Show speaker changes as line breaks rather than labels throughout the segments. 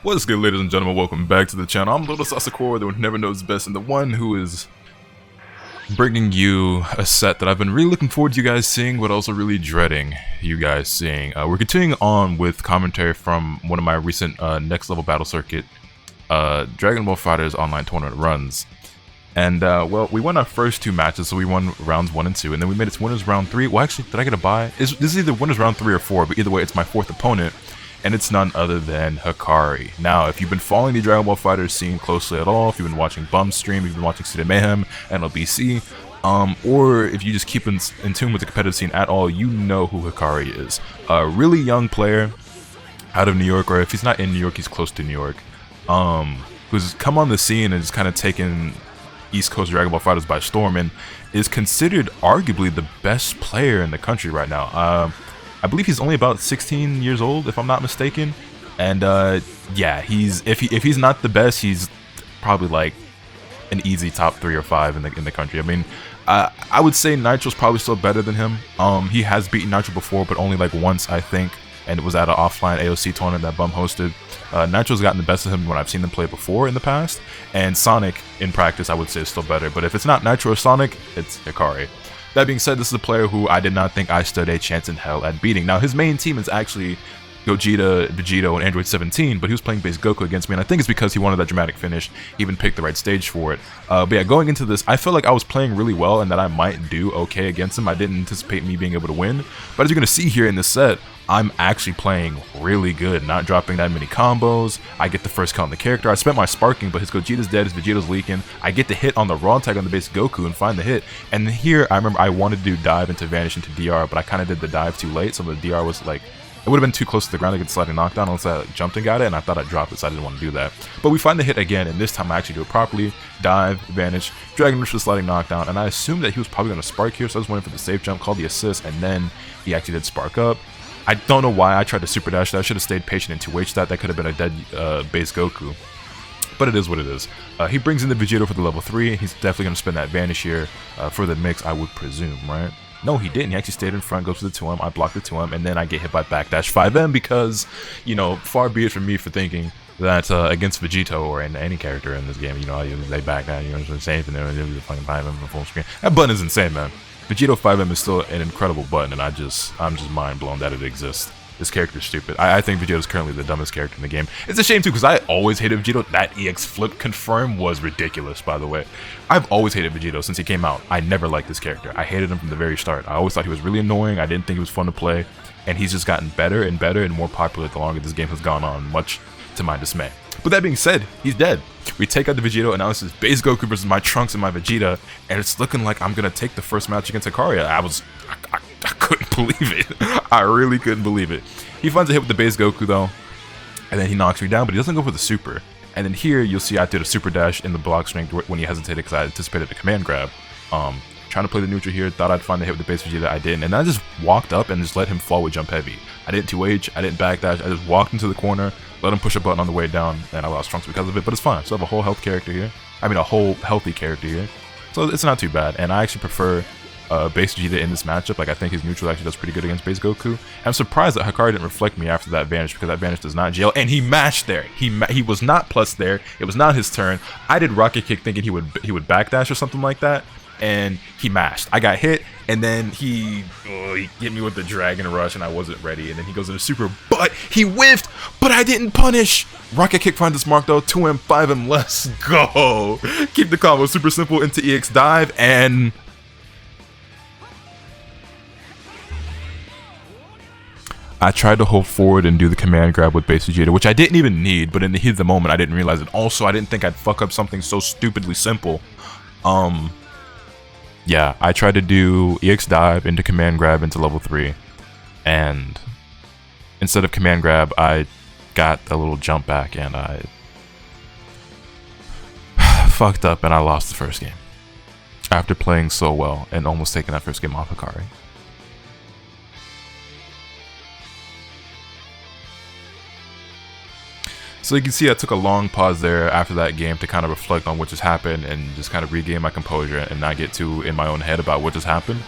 What's good, ladies and gentlemen? Welcome back to the channel. I'm LotusAsakura, the one who never knows best, and the one who is bringing you a set that I've been really looking forward to you guys seeing, but also really dreading you guys seeing. We're continuing on with commentary from one of my recent next level battle circuit Dragon Ball FighterZ online tournament runs. And well, we won our first two matches, so we won rounds 1 and 2, and then we made it to winners round 3. Well, actually, did I get a bye? This is either winners round 3 or 4, but either way, it's my 4th opponent. And it's none other than Hikari. Now, if you've been following the Dragon Ball FighterZ scene closely at all, if you've been watching Bum's stream, if you've been watching City Mayhem, NLBC, or if you just keep in tune with the competitive scene at all, you know who Hikari is. A really young player out of New York, or if he's not in New York, he's close to New York, who's come on the scene and just kind of taken East Coast Dragon Ball FighterZ by storm, and is considered arguably the best player in the country right now. I believe he's only about 16 years old, if I'm not mistaken, and yeah, if he's not the best, he's probably like an easy top 3 or 5 in the country. I mean, I would say Nitro's probably still better than him. He has beaten Nitro before, but only like once, I think, and it was at an offline AOC tournament that Bum hosted. Nitro's gotten the best of him when I've seen them play before in the past, and Sonic in practice I would say is still better. But if it's not Nitro or Sonic, it's Hikari. That being said, this is a player who I did not think I stood a chance in hell at beating. Now, his main team is actually Gogeta, Vegito, and Android 17, but he was playing base Goku against me, and I think it's because he wanted that dramatic finish. He even picked the right stage for it. But yeah, going into this, I felt like I was playing really well and that I might do okay against him. I didn't anticipate me being able to win, but as you're going to see here in this set, I'm actually playing really good, not dropping that many combos. I get the first kill on the character. I spent my sparking, but his Gogeta's dead, his Vegeta's leaking. I get the hit on the raw tag on the base Goku and find the hit. And here, I remember I wanted to do dive into vanish into DR, but I kind of did the dive too late, so the DR was like, it would have been too close to the ground to get the sliding knockdown unless I jumped and got it, and I thought I'd drop it, so I didn't want to do that. But we find the hit again, and this time I actually do it properly. Dive, vanish, Dragon Rush for the sliding knockdown, and I assumed that he was probably going to spark here, so I was waiting for the safe jump, called the assist, and then he actually did spark up. I don't know why I tried to super dash that. I should have stayed patient and 2H that. That could have been a dead base Goku. But it is what it is. He brings in the Vegito for the level 3. He's definitely going to spend that vanish here for the mix, I would presume, right? No, he didn't. He actually stayed in front, goes for the 2M. I blocked the 2M, and then I get hit by backdash 5M because, you know, far be it from me for thinking that against Vegito or in any character in this game, you know, they backdash, you know what I'm saying? And they're the fucking 5M on full screen. That button is insane, man. Vegito 5M is still an incredible button, and I'm just mind blown that it exists. This character is stupid. I think Vegito is currently the dumbest character in the game. It's a shame too, because I always hated Vegito. That EX flip confirm was ridiculous, by the way. I've always hated Vegito since he came out. I never liked this character. I hated him from the very start. I always thought he was really annoying. I didn't think he was fun to play, and he's just gotten better and better and more popular the longer this game has gone on, much to my dismay. But that being said, he's dead. We take out the Vegito, and now this is base Goku versus my Trunks and my Vegeta, and it's looking like I'm gonna take the first match against Hikari. I couldn't believe it. I really couldn't believe it. He finds a hit with the base Goku though, and then he knocks me down, but he doesn't go for the super. And then here you'll see I did a super dash in the block string when he hesitated because I anticipated the command grab. Trying to play the neutral here, thought I'd find the hit with the base Vegeta, I didn't, and I just walked up and just let him fall with jump heavy. I didn't 2H, I didn't backdash, I just walked into the corner, let him push a button on the way down, and I lost Trunks because of it, but it's fine. I still have a whole health character here. I mean, a whole healthy character here. So it's not too bad, and I actually prefer base Vegeta in this matchup. Like, I think his neutral actually does pretty good against base Goku. And I'm surprised that Hikari didn't reflect me after that vanish, because that vanish does not jail, and he mashed there. He was not plus there. It was not his turn. I did rocket kick thinking he would backdash or something like that, and he mashed. I got hit, and then he hit me with the Dragon Rush, and I wasn't ready, and then he goes into super, but he whiffed, but I didn't punish. Rocket kick finds its mark though, 2M, 5M, let's go. Keep the combo super simple into EX dive, and I tried to hold forward and do the command grab with base Vegeta, which I didn't even need, but in the heat of the moment I didn't realize it. Also, I didn't think I'd fuck up something so stupidly simple. Yeah, I tried to do EX dive into command grab into level 3, and instead of command grab, I got a little jump back, and I fucked up, and I lost the first game. After playing so well and almost taking that first game off Hikari. So you can see I took a long pause there after that game to kind of reflect on what just happened and just kind of regain my composure and not get too in my own head about what just happened.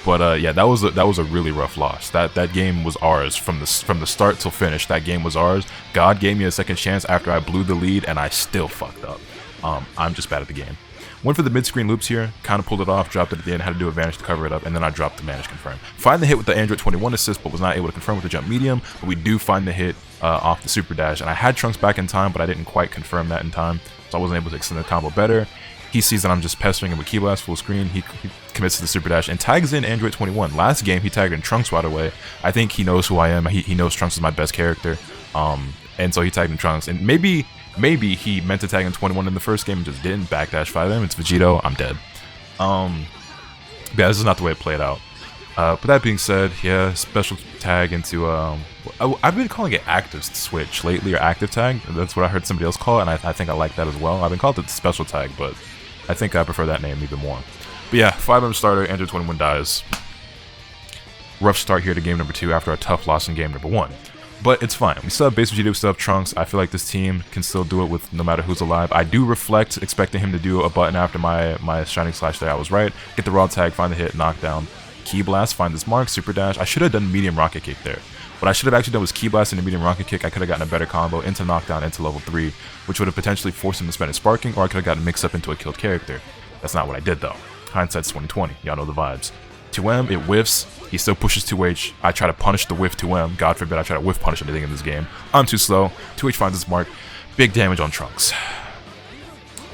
But yeah, that was a really rough loss. That game was ours from the start till finish. That game was ours. God gave me a second chance after I blew the lead, and I still fucked up. I'm just bad at the game. Went for the mid-screen loops here, kind of pulled it off, dropped it at the end, had to do a vanish to cover it up, and then I dropped the vanish confirm. Find the hit with the Android 21 assist, but was not able to confirm with the jump medium, but we do find the hit off the super dash, and I had Trunks back in time, but I didn't quite confirm that in time, so I wasn't able to extend the combo better. He sees that I'm just pestering him with Key Blast full screen, he commits to the super dash, and tags in Android 21. Last game, he tagged in Trunks right away. I think he knows who I am, he knows Trunks is my best character, and so he tagged in Trunks, and maybe he meant to tag in 21 in the first game and just didn't. Backdash 5M, it's Vegito, I'm dead. Yeah, this is not the way it played out. But that being said, yeah, special tag into, I've been calling it active switch lately, or active tag. That's what I heard somebody else call it, and I think I like that as well. I've been called it special tag, but I think I prefer that name even more. But yeah, 5M starter, Android 21 dies. Rough start here to game number 2 after a tough loss in game number 1. But it's fine. We still have base Vegeta, we still have Trunks. I feel like this team can still do it with no matter who's alive. I do reflect, expecting him to do a button after my Shining Slash there. I was right. Get the raw tag, find the hit, knockdown. Key Blast, find this mark, super dash. I should have done medium rocket kick there. What I should have actually done was Key Blast and a medium rocket kick. I could have gotten a better combo into knockdown into level 3, which would have potentially forced him to spend his sparking, or I could have gotten mixed up into a killed character. That's not what I did though. Hindsight's 2020. Y'all know the vibes. 2M, it whiffs. He still pushes 2H. I try to punish the whiff 2M. God forbid I try to whiff punish anything in this game. I'm too slow. 2H finds its mark. Big damage on Trunks.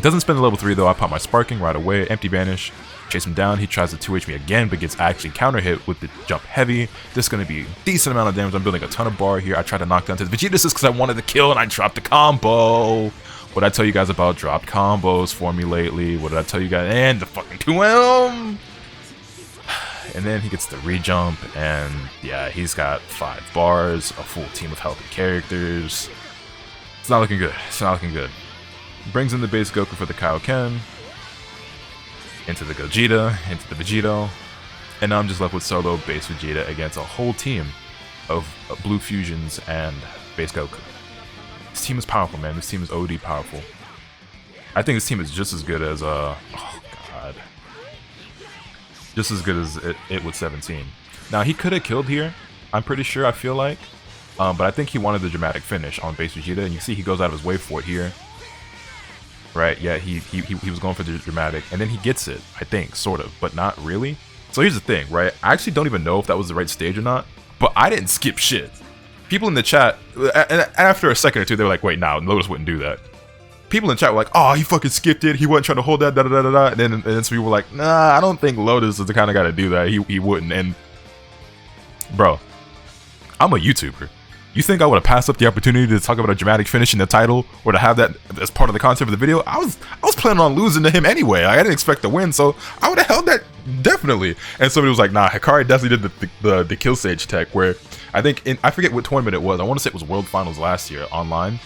Doesn't spend the level 3 though. I pop my sparking right away. Empty vanish. Chase him down. He tries to 2H me again, but gets actually counter hit with the jump heavy. This is going to be a decent amount of damage. I'm building a ton of bar here. I try to knock down to the Vegeta assist because I wanted to kill and I dropped the combo. What did I tell you guys about dropped combos for me lately? What did I tell you guys? And the fucking 2M. And then he gets the re-jump, and yeah, he's got 5 bars, a full team of healthy characters. It's not looking good. It's not looking good. Brings in the base Goku for the Kaioken, into the Gogeta, into the Vegito, and now I'm just left with solo base Vegeta against a whole team of Blue Fusions and base Goku. This team is powerful, man. This team is OD powerful. I think this team is just as good as, oh god. Just as good as it with 17. Now, he could have killed here, I'm pretty sure, I feel like. But I think he wanted the dramatic finish on base Vegeta, and you see he goes out of his way for it here. Right, yeah, he was going for the dramatic, and then he gets it, I think, sort of, but not really. So here's the thing, right? I actually don't even know if that was the right stage or not, but I didn't skip shit. People in the chat, after a second or two, they were like, wait, nah, Lotus wouldn't do that. People in chat were like, oh, he fucking skipped it, he wasn't trying to hold that, da-da-da-da-da, and then some people were like, nah, I don't think Lotus is the kind of guy to do that, he wouldn't, and bro, I'm a YouTuber. You think I would have passed up the opportunity to talk about a dramatic finish in the title, or to have that as part of the concept of the video? I was planning on losing to him anyway, I didn't expect to win, so I would have held that, definitely. And somebody was like, nah, Hikari definitely did the kill stage tech, where I think, I forget what tournament it was, I want to say it was World Finals last year, online.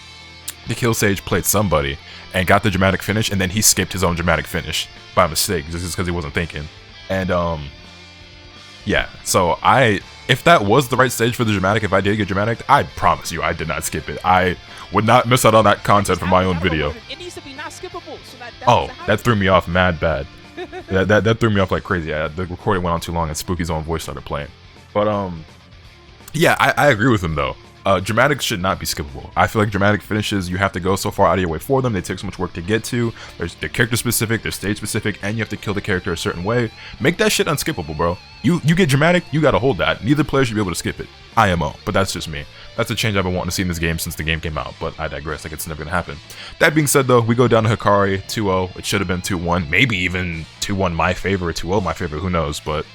The Kill Sage played somebody and got the dramatic finish, and then he skipped his own dramatic finish by mistake just because he wasn't thinking. And yeah, so if that was the right stage for the dramatic, if I did get dramatic, I promise you I did not skip it. I would not miss out on that content for my own video.
It needs to be not skippable. So
oh, that threw me off mad bad. that threw me off like crazy. The recording went on too long and Spooky's own voice started playing. But yeah, I agree with him though. Dramatic should not be skippable. I feel like dramatic finishes, you have to go so far out of your way for them. They take so much work to get to. They're character specific, they're stage specific, and you have to kill the character a certain way. Make that shit unskippable, bro. You get dramatic, you gotta hold that. Neither player should be able to skip it. IMO, but that's just me. That's a change I've been wanting to see in this game since the game came out, but I digress, like it's never gonna happen. That being said though, we go down to Hikari, 2-0. It should have been 2-1, maybe even 2-1 my favor, or 2-0 my favor, who knows, but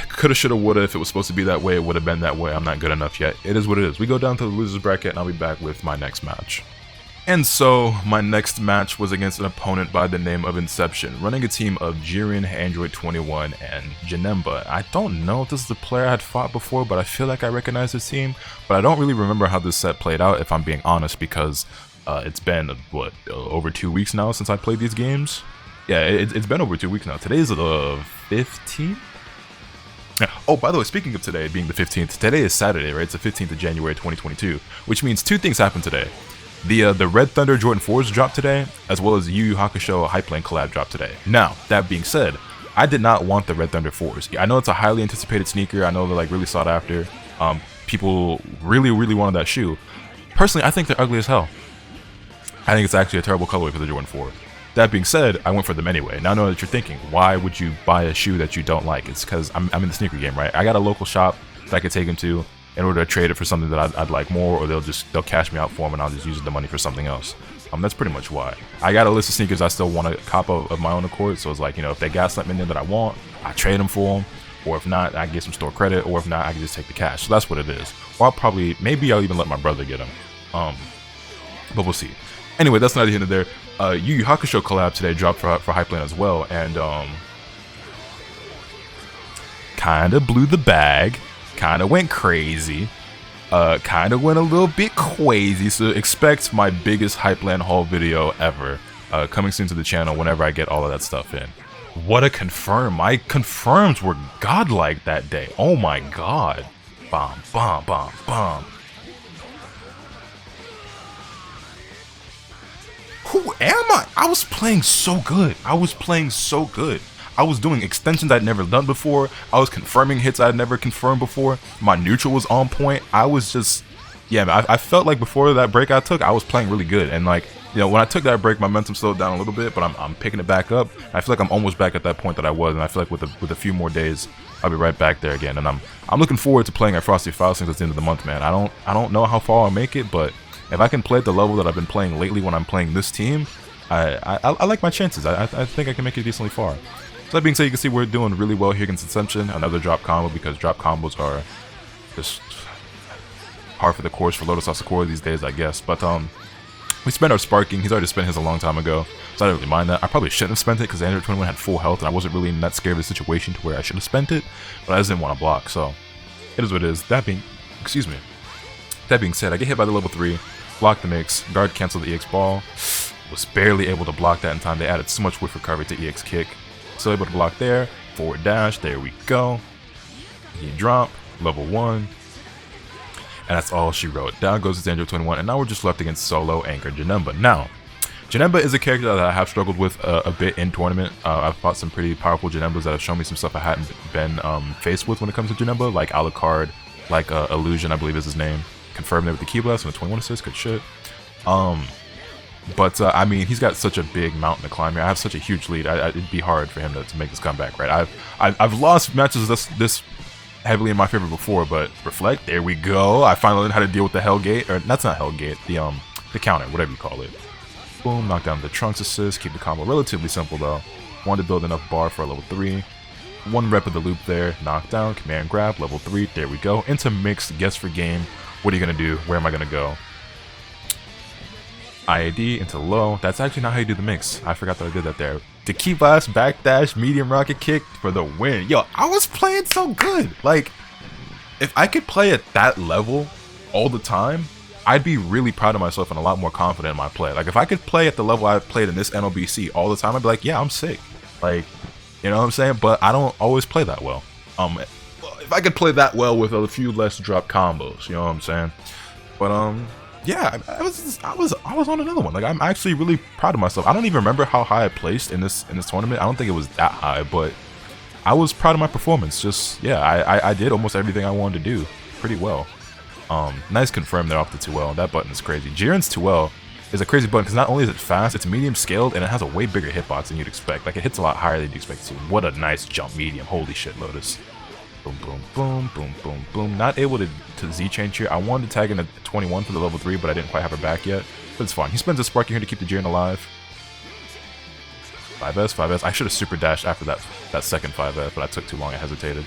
coulda, shoulda, woulda. If it was supposed to be that way, it would have been that way. I'm not good enough yet. It is what it is. We go down to the losers bracket, and I'll be back with my next match. And so, my next match was against an opponent by the name of Inception, running a team of Jiren, Android 21, and Janemba. I don't know if this is the player I had fought before, but I feel like I recognize this team. But I don't really remember how this set played out, if I'm being honest, because it's been, what, over 2 weeks now since I played these games? Yeah, it's been over 2 weeks now. Today's the 15th? Oh, by the way, speaking of today being the 15th, today is Saturday, right? It's the 15th of January 2022, which means 2 things happened today. The Red Thunder Jordan 4s dropped today, as well as Yu Yu Hakusho Hype Lane collab dropped today. Now, that being said, I did not want the Red Thunder 4s. I know it's a highly anticipated sneaker. I know they're like really sought after. People really wanted that shoe. Personally, I think they're ugly as hell. I think it's actually a terrible colorway for the Jordan 4. That being said, I went for them anyway. Now I know that you're thinking, why would you buy a shoe that you don't like? It's because I'm in the sneaker game, right? I got a local shop that I could take them to in order to trade it for something that I'd like more, or they'll cash me out for them and I'll just use the money for something else. That's pretty much why. I got a list of sneakers I still want to cop of my own accord, so it's like, you know, if they got something in there that I want, I trade them for them, or if not, I get some store credit, or if not, I can just take the cash. So that's what it is. Or maybe I'll even let my brother get them. But we'll see. Anyway, that's neither here nor there. Yu Yu Hakusho collab today dropped for Hypeland as well, and kinda blew the bag, kinda went crazy, kinda went a little bit crazy. So expect my biggest Hypeland haul video ever, coming soon to the channel whenever I get all of that stuff in. What a confirm! My confirms were godlike that day. Oh my god! Bomb, bomb, bomb, bomb. Who am I? I was playing so good. I was doing extensions I'd never done before. I was confirming hits I'd never confirmed before. My neutral was on point. I was just, yeah, man, I felt like before that break I took, I was playing really good. And like, you know, when I took that break, my momentum slowed down a little bit, but I'm picking it back up. I feel like I'm almost back at that point that I was, and I feel like with a few more days, I'll be right back there again. And I'm looking forward to playing at Frosty Faustings at the end of the month, man. I don't know how far I'll make it, but if I can play at the level that I've been playing lately when I'm playing this team, I like my chances. I think I can make it decently far. So that being said, you can see we're doing really well here against Inception. Another drop combo, because drop combos are just hard for the course for LotusAsakura these days, I guess. But we spent our sparking. He's already spent his a long time ago, so I don't really mind that. I probably shouldn't have spent it because Android 21 had full health, and I wasn't really in that scared of a situation to where I should have spent it, but I just didn't want to block, so it is what it is. That being said, I get hit by the level 3, block the mix, guard cancel the EX ball, was barely able to block that in time. They added so much whiff recovery to EX kick, still able to block there, forward dash, there we go, he drop, level 1, and that's all she wrote. Down goes to Android 21, and now we're just left against solo anchor Janemba. Now, Janemba is a character that I have struggled with a bit in tournament. I've fought some pretty powerful Janembas that have shown me some stuff I hadn't been faced with when it comes to Janemba, like Alucard, like Illusion, I believe is his name. Confirmed there with the key blast and the 21 assist, good shit. But I mean, he's got such a big mountain to climb here. I have such a huge lead. It'd be hard for him to make this comeback, right? I've lost matches this heavily in my favor before, but reflect, there we go. I finally learned how to deal with the Hellgate, or that's not Hellgate, the counter, whatever you call it. Boom, knock down the Trunks assist, keep the combo relatively simple though. Wanted to build enough bar for a level 3. One rep of the loop there, knockdown, command grab, level 3, there we go. Into mixed, guess for game. What are you gonna do? Where am I gonna go? IAD into low. That's actually not how you do the mix. I forgot that I did that there. The key blast, backdash, medium rocket kick for the win. Yo, I was playing so good. Like, if I could play at that level all the time, I'd be really proud of myself and a lot more confident in my play. Like, if I could play at the level I played in this NLBC all the time, I'd be like, yeah, I'm sick. Like, you know what I'm saying? But I don't always play that well. If I could play that well with a few less drop combos, you know what I'm saying? But yeah, I was on another one. Like, I'm actually really proud of myself. I don't even remember how high I placed in this tournament. I don't think it was that high, but I was proud of my performance. Just, yeah, I did almost everything I wanted to do pretty well. Nice confirm there off the 2L. That button is crazy. Jiren's 2L is a crazy button because not only is it fast, it's medium scaled, and it has a way bigger hitbox than you'd expect. Like, it hits a lot higher than you'd expect to. What a nice jump medium. Holy shit, Lotus. Boom, boom, boom, boom, boom, boom. Not able to Z-change here. I wanted to tag in a 21 for the level 3, but I didn't quite have her back yet. But it's fine. He spends a Sparking here to keep the Jiren alive. 5S. I should have super dashed after that second 5S, but I took too long. I hesitated.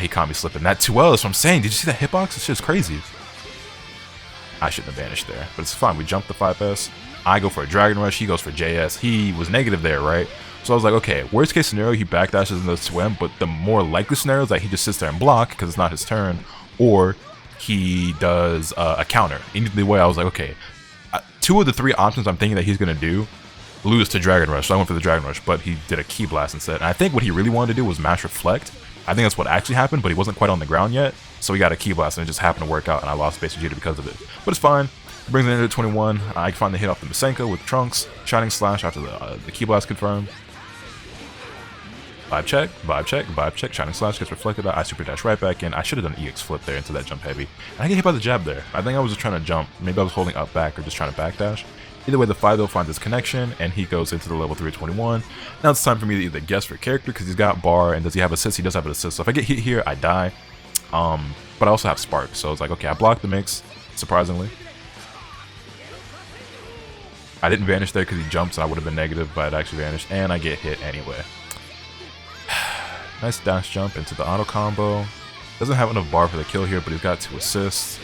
He caught me slipping. That 2L is what I'm saying. Did you see that hitbox? This shit's crazy. I shouldn't have vanished there, but it's fine. We jumped the 5S. I go for a Dragon Rush. He goes for JS. He was negative there, right? So I was like, okay, worst case scenario, he backdashes and does 2M, but the more likely scenario is that he just sits there and block because it's not his turn, or he does a counter. Either way, I was like, okay, 2 of the 3 options I'm thinking that he's going to do lose to Dragon Rush, so I went for the Dragon Rush, but he did a Key Blast instead. And I think what he really wanted to do was mash Reflect. I think that's what actually happened, but he wasn't quite on the ground yet, so he got a Key Blast, and it just happened to work out, and I lost base Vegeta because of it. But it's fine. Brings it into 21. I can finally hit off the Masenko with Trunks. Shining Slash after the Key Blast confirmed. vibe check, Shining Slash gets reflected, I super dash right back in. I should have done EX flip there into that jump heavy. And I get hit by the jab there. I think I was just trying to jump, maybe I was holding up back or just trying to backdash. Either way, the Fido finds his connection, and he goes into the level 321. Now it's time for me to either guess for character, because he's got bar, and does he have assist? He does have an assist, so if I get hit here, I die. But I also have spark, so it's like, okay, I blocked the mix, surprisingly. I didn't vanish there because he jumps, and I would have been negative, but it actually vanished, and I get hit anyway. Nice dash jump into the auto combo. Doesn't have enough bar for the kill here, but he's got 2 assists.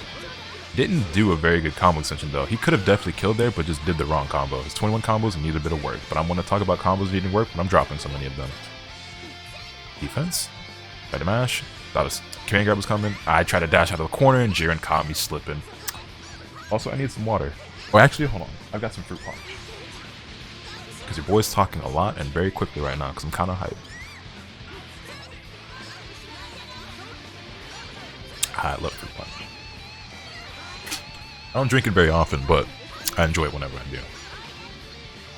Didn't do a very good combo extension though. He could have definitely killed there, but just did the wrong combo. His 21 combos need a bit of work, but I'm going to talk about combos needing work, but I'm dropping so many of them. Defense. Try to mash. Thought his command grab was coming. I tried to dash out of the corner, and Jiren caught me slipping. Also, I need some water. Oh, actually, hold on. I've got some fruit punch. Because your boy's talking a lot and very quickly right now, because I'm kind of hyped. I love fruit punch. I don't drink it very often, but I enjoy it whenever I do.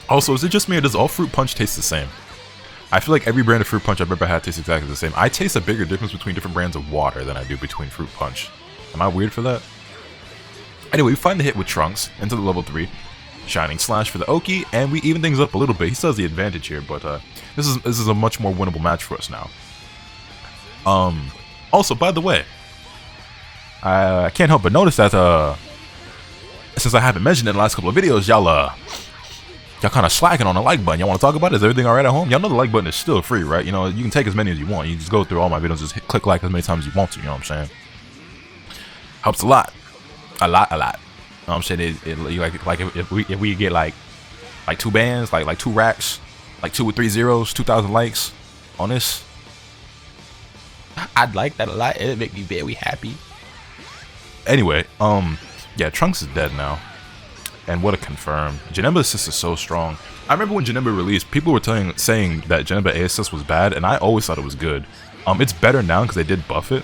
Also, is it just me or does all fruit punch taste the same? I feel like every brand of fruit punch I've ever had tastes exactly the same. I taste a bigger difference between different brands of water than I do between fruit punch. Am I weird for that? Anyway, we find the hit with Trunks into the level 3. Shining Slash for the Oki, and we even things up a little bit. He still has the advantage here, but this is a much more winnable match for us now. Also, by the way, I can't help but notice that since I haven't mentioned it in the last couple of videos, y'all kind of slacking on the like button. Y'all want to talk about it? Is everything alright at home? Y'all know the like button is still free, right? You know, you can take as many as you want. You just go through all my videos, just click like as many times as you want to, you know what I'm saying? Helps a lot. A lot. You know what I'm saying? If we get like 2 bands, like 2 racks, like 2 or 3 zeros, 2,000 likes on this, I'd like that a lot. It'd make me very happy. Anyway, yeah, Trunks is dead now. And what a confirm. Janemba assist is so strong. I remember when Janemba released, people were saying that Janemba A assist was bad, and I always thought it was good. It's better now because they did buff it.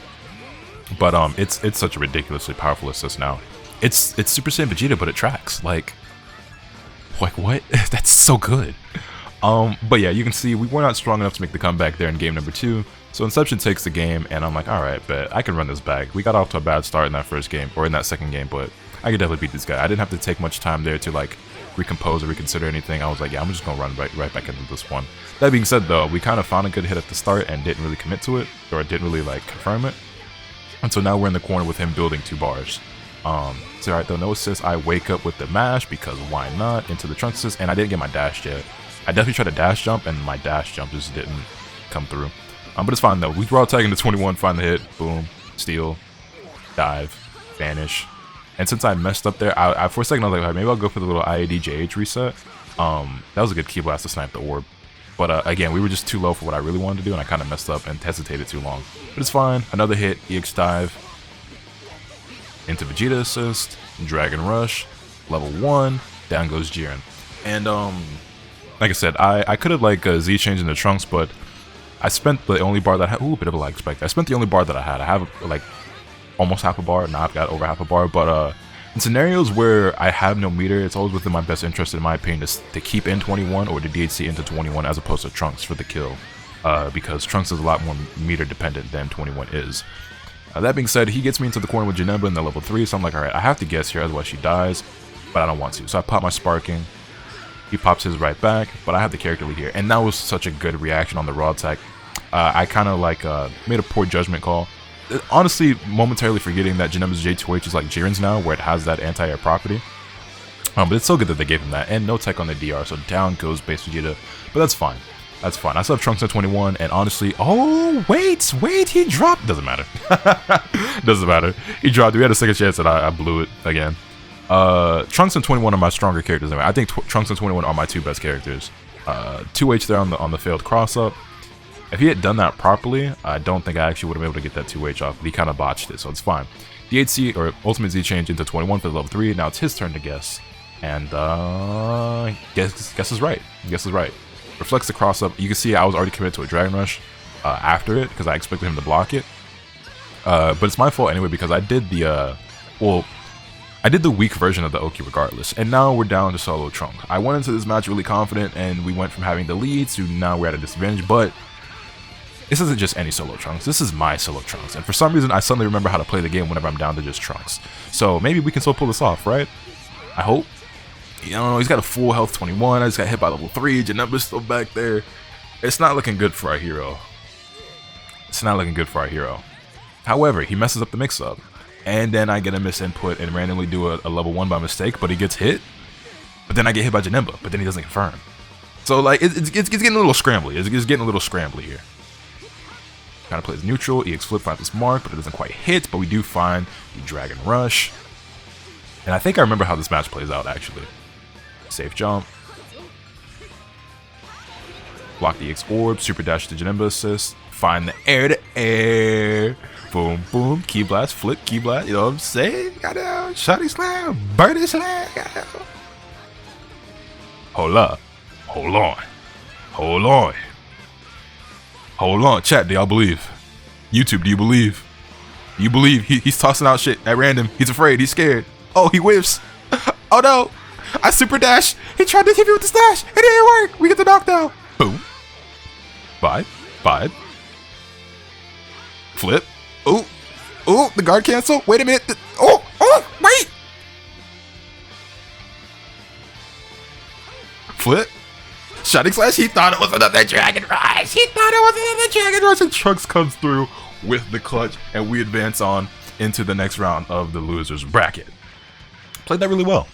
But it's such a ridiculously powerful assist now. It's Super Saiyan Vegeta, but it tracks. Like what? That's so good. But yeah, you can see we were not strong enough to make the comeback there in game number 2. So Inception takes the game, and I'm like, alright, bet I can run this back. We got off to a bad start in that first game, or in that second game, but I could definitely beat this guy. I didn't have to take much time there to like recompose or reconsider anything. I was like, yeah, I'm just gonna run right back into this one. That being said though, we kind of found a good hit at the start and didn't really commit to it, or didn't really like confirm it. And so now we're in the corner with him building 2 bars. So alright though, no assist. I wake up with the mash because why not, into the Trunks assist, and I didn't get my dash yet. I definitely tried to dash jump, and my dash jump just didn't come through. But it's fine though. We raw tagging the 21, find the hit, boom, steal, dive, vanish. And since I messed up there, I for a second I was like, maybe I'll go for the little IAD JH reset. That was a good key blast to snipe the orb. But again, we were just too low for what I really wanted to do, and I kind of messed up and hesitated too long. But it's fine. Another hit, EX dive, into Vegeta assist, Dragon Rush, level 1, down goes Jiren. And like I said, I could have like Z changed into Trunks, but I spent the only bar that I had. Ooh, bit of a lag spike. I spent the only bar that I had. I have like almost half a bar. Now I've got over half a bar. But in scenarios where I have no meter, it's always within my best interest, in my opinion, to keep in 21 or to DHC into 21 as opposed to Trunks for the kill. Because Trunks is a lot more meter dependent than 21 is. That being said, he gets me into the corner with Janemba in the level 3, so I'm like, alright, I have to guess here, otherwise she dies, but I don't want to. So I pop my sparking. He pops his right back, but I have the character lead here. And that was such a good reaction on the raw attack. I kind of like made a poor judgment call. Honestly, momentarily forgetting that Janemba's J2H is like Jiren's now, where it has that anti-air property. But it's so good that they gave him that. And no tech on the DR, so down goes base Vegeta. But that's fine. That's fine. I still have Trunks at 21, and honestly... Oh, wait, he dropped... Doesn't matter. Doesn't matter. He dropped it. We had a second chance, and I blew it again. Trunks and 21 are my stronger characters anyway. I think Trunks and 21 are my 2 best characters. 2H there on the failed cross-up. If he had done that properly, I don't think I actually would have been able to get that 2H off, but he kind of botched it, so it's fine. DHC, or Ultimate Z, changed into 21 for the level 3. Now it's his turn to guess. And, guess is right. Guess is right. Reflects the cross-up. You can see I was already committed to a Dragon Rush after it, because I expected him to block it. But it's my fault anyway, because I did the, I did the weak version of the Oki regardless, and now we're down to solo Trunks. I went into this match really confident, and we went from having the lead to now we're at a disadvantage, but This isn't just any solo Trunks, this is my solo Trunks, and for some reason I suddenly remember how to play the game whenever I'm down to just Trunks. So maybe we can still pull this off, right? I hope. You know, he's got a full health 21, I just got hit by level 3, Janemba's still back there. It's not looking good for our hero. It's not looking good for our hero. However, he messes up the mix-up, and then I get a misinput and randomly do a level 1 by mistake, but he gets hit. But then I get hit by Janemba, but then he doesn't confirm. So like, it's getting a little scrambly. It's getting a little scrambly here. Kind of plays neutral, EX flip finds this mark, but it doesn't quite hit, but we do find the Dragon Rush. And I think I remember how this match plays out, actually. Safe jump. Block the EX orb, super dash to Janemba assist. Find the air to air. Boom, boom, key blast, flip, key blast. You know what I'm saying? Goddamn, shotty slam, birdie slam. Goddamn. Hold up. Hold on. Hold on. Hold on. Chat, do y'all believe? YouTube, do you believe? Do you believe? He's tossing out shit at random. He's afraid. He's scared. Oh, he whiffs. Oh no. I super dash. He tried to hit me with the slash. It didn't work. We get the knockdown. Boom. Bye. Bye. Flip. Ooh. Ooh, the guard cancel. Wait a minute. Oh, wait. Flip. Shining Slash. He thought it was another Dragon Rush. He thought it was another Dragon Rush. And Trunks comes through with the clutch. And we advance on into the next round of the losers bracket. Played that really well.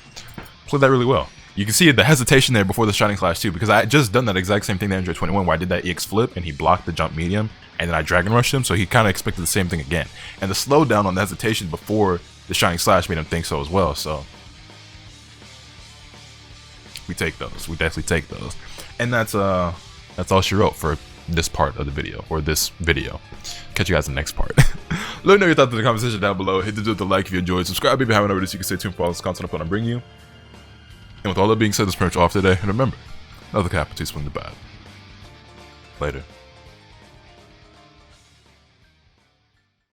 Played that really well. You can see the hesitation there before the Shining Slash too, because I had just done that exact same thing to Android 21 where I did that EX flip and he blocked the jump medium and then I Dragon Rushed him, so he kind of expected the same thing again. And the slowdown on the hesitation before the Shining Slash made him think so as well, so we take those. We definitely take those. And that's all she wrote for this part of the video, or this video. Catch you guys in the next part. Let me know your thoughts in the comment section down below. Hit the like if you enjoyed. Subscribe if you haven't already so you can stay tuned for all this content I'm bringing you. And with all that being said, that's pretty much off today. And remember, another cap to swing the bat. Later.